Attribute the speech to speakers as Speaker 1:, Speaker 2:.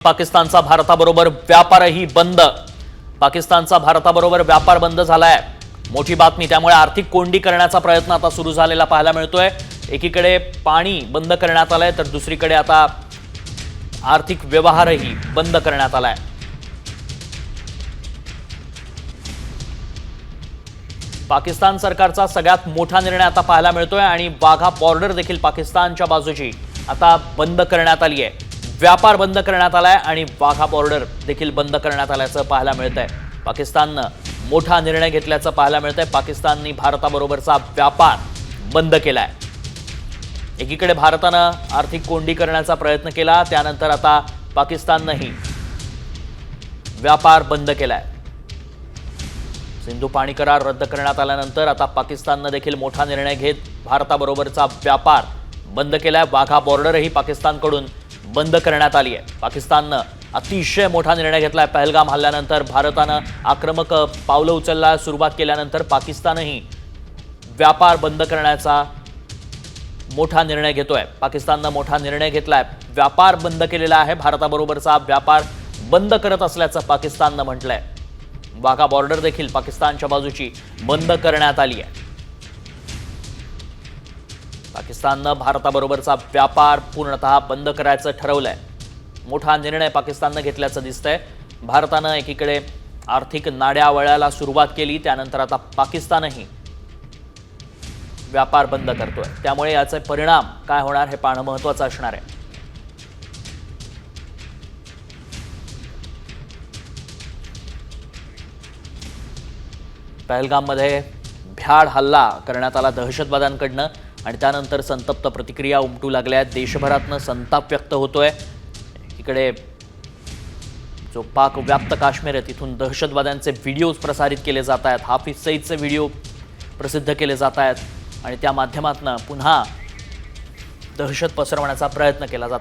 Speaker 1: पाकिस्तानचा भारताबरोबर व्यापारही बंद। पाकिस्तानचा भारताबरोबर व्यापार बंद झालाय। मोठी बातमी। त्यामुळे आर्थिक कोंडी करण्याचा प्रयत्न आता सुरू झालेला पाहायला मिळतोय। एकीकडे पाणी बंद करण्यात आलंय तर दुसरीकडे आता आर्थिक व्यवहारही बंद करण्यात आलाय। पाकिस्तान सरकारचा सगळ्यात मोठा निर्णय आता पाहायला मिळतोय आणि वाघा बॉर्डर देखील पाकिस्तानच्या बाजूची आता बंद करण्यात आली आहे। व्यापार बंद करण्यात आलाय आणि वाघा बॉर्डर देखील बंद करण्यात आल्याचं पाहायला मिळतंय। पाकिस्ताननं मोठा निर्णय घेतल्याचं पाहायला मिळतंय। पाकिस्तानने भारताबरोबरचा व्यापार बंद केलाय। एकीकडे भारतानं आर्थिक कोंडी करण्याचा प्रयत्न केला, त्यानंतर आता पाकिस्ताननंही व्यापार बंद केलाय। सिंधू पाणी करार रद्द करण्यात आल्यानंतर आता पाकिस्ताननं देखील मोठा निर्णय घेत भारताबरोबरचा व्यापार बंद केलाय। वाघा बॉर्डरही पाकिस्तानकडून बंद करण्यात आली आहे। पाकिस्ताननं अतिशय मोठा निर्णय घेतलाय। पहलगाम हल्ल्यानंतर भारतानं आक्रमक पावलं उचलण्याला सुरुवात केल्यानंतर पाकिस्तानही व्यापार बंद करण्याचा मोठा निर्णय घेतोय। पाकिस्ताननं मोठा निर्णय घेतलाय, व्यापार बंद केलेला आहे। भारताबरोबरचा व्यापार बंद करत असल्याचं पाकिस्ताननं म्हटलंय। वाघा बॉर्डर देखील पाकिस्तानच्या बाजूची बंद करण्यात आली आहे। पाकिस्ताननं भारताबरोबरचा व्यापार पूर्णतः बंद करायचं ठरवलंय। मोठा निर्णय पाकिस्ताननं घेतल्याचं दिसतंय। भारतानं एकीकडे आर्थिक नाड्यावळ्याला सुरुवात केली, त्यानंतर आता पाकिस्तानही व्यापार बंद करतोय। त्यामुळे याचे परिणाम काय होणार हे पाहणं महत्त्वाचं असणार आहे। पहलगाममध्ये भ्याड हल्ला करण्यात आला दहशतवाद्यांकडनं आणि त्यानंतर संतप्त प्रतिक्रिया उमटू लागल्या। देशभरातनं संताप व्यक्त होतोय। इकडे जो पाक व्याप्त काश्मीर आहे तिथून दहशतवाद्यांचे व्हिडिओज प्रसारित केले जात आहेत। हाफिज सईदचे व्हिडिओ प्रसिद्ध केले जात आहेत आणि त्या माध्यमातून पुन्हा दहशत पसरवण्याचा प्रयत्न केला जातोय।